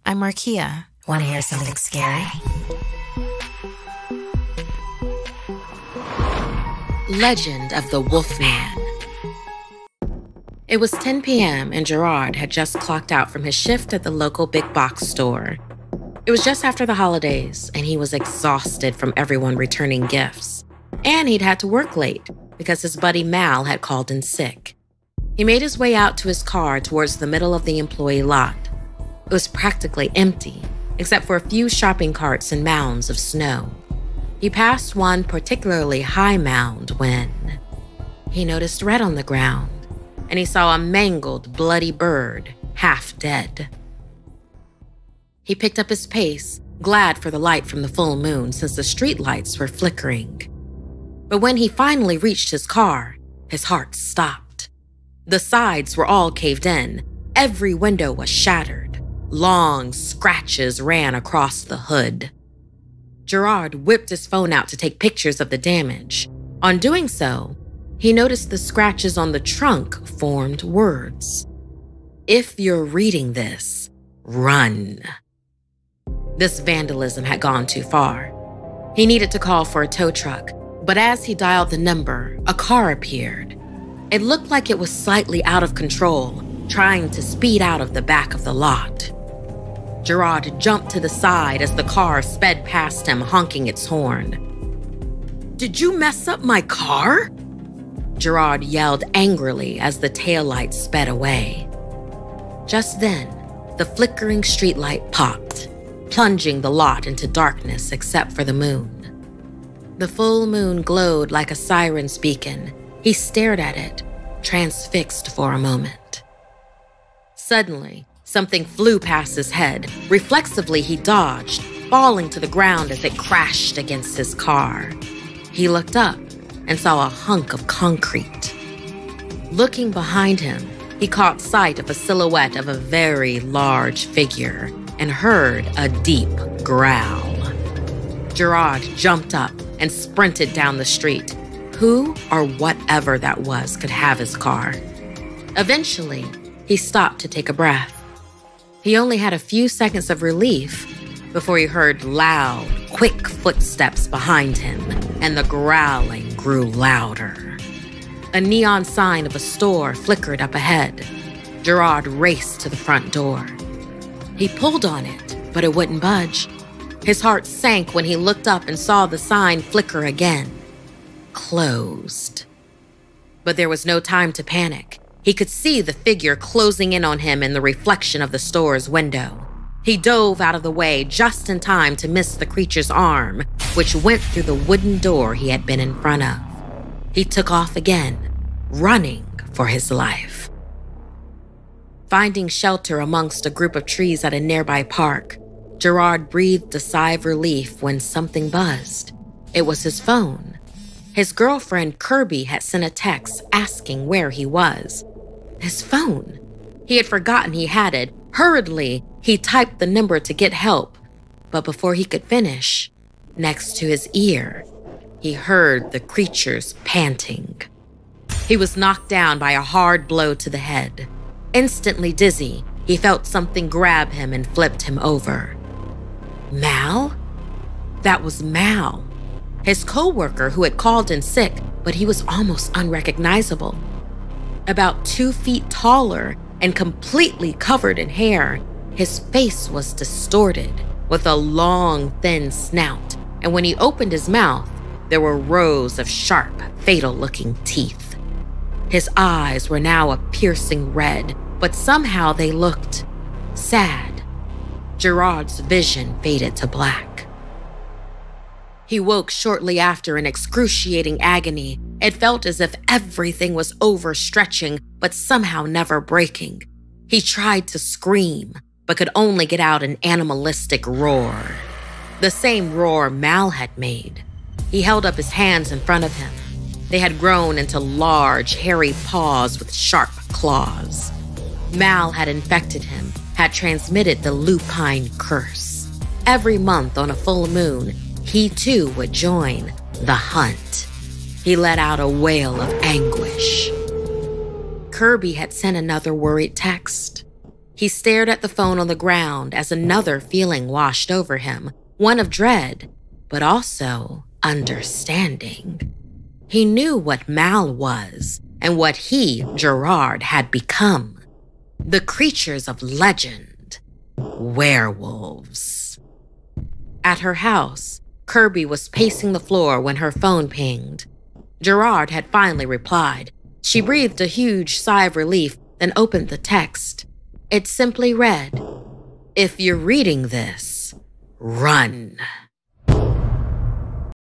I'm Markia. Want to hear something scary? Legend of the Wolfman. It was 10 p.m. and Gerard had just clocked out from his shift at the local big box store. It was just after the holidays, and he was exhausted from everyone returning gifts. And he'd had to work late because his buddy Mal had called in sick. He made his way out to his car towards the middle of the employee lot. It was practically empty, except for a few shopping carts and mounds of snow. He passed one particularly high mound when he noticed red on the ground, and he saw a mangled, bloody bird, half dead. He picked up his pace, glad for the light from the full moon since the street lights were flickering. But when he finally reached his car, his heart stopped. The sides were all caved in. Every window was shattered. Long scratches ran across the hood. Gerard whipped his phone out to take pictures of the damage. On doing so, he noticed the scratches on the trunk formed words. "If you're reading this, run." This vandalism had gone too far. He needed to call for a tow truck, but as he dialed the number, a car appeared. It looked like it was slightly out of control, trying to speed out of the back of the lot. Gerard jumped to the side as the car sped past him, honking its horn. "Did you mess up my car?" Gerard yelled angrily as the taillight sped away. Just then, the flickering streetlight popped, plunging the lot into darkness except for the moon. The full moon glowed like a siren's beacon. He stared at it, transfixed for a moment. Suddenly, something flew past his head. Reflexively, he dodged, falling to the ground as it crashed against his car. He looked up and saw a hunk of concrete. Looking behind him, he caught sight of a silhouette of a very large figure and heard a deep growl. Gerard jumped up and sprinted down the street. Who or whatever that was could have his car. Eventually, he stopped to take a breath. He only had a few seconds of relief before he heard loud, quick footsteps behind him, and the growling grew louder. A neon sign of a store flickered up ahead. Gerard raced to the front door. He pulled on it, but it wouldn't budge. His heart sank when he looked up and saw the sign flicker again. Closed. But there was no time to panic. He could see the figure closing in on him in the reflection of the store's window. He dove out of the way just in time to miss the creature's arm, which went through the wooden door he had been in front of. He took off again, running for his life. Finding shelter amongst a group of trees at a nearby park, Gerard breathed a sigh of relief when something buzzed. It was his phone. His girlfriend, Kirby, had sent a text asking where he was. His phone. He had forgotten he had it. Hurriedly, he typed the number to get help. But before he could finish, next to his ear, he heard the creature's panting. He was knocked down by a hard blow to the head. Instantly dizzy, he felt something grab him and flipped him over. Mal? That was Mal. His co-worker who had called in sick, but he was almost unrecognizable. About 2 feet taller and completely covered in hair, his face was distorted with a long, thin snout, and when he opened his mouth, there were rows of sharp, fatal-looking teeth. His eyes were now a piercing red, but somehow they looked sad. Gerard's vision faded to black. He woke shortly after in excruciating agony. It felt as if everything was overstretching, but somehow never breaking. He tried to scream, but could only get out an animalistic roar. The same roar Mal had made. He held up his hands in front of him. They had grown into large, hairy paws with sharp claws. Mal had infected him, had transmitted the lupine curse. Every month on a full moon, he too would join the hunt. He let out a wail of anguish. Kirby had sent another worried text. He stared at the phone on the ground as another feeling washed over him, one of dread, but also understanding. He knew what Mal was and what he, Gerard, had become. The creatures of legend. Werewolves. At her house, Kirby was pacing the floor when her phone pinged. Gerard had finally replied. She breathed a huge sigh of relief, then opened the text. It simply read, "If you're reading this, run."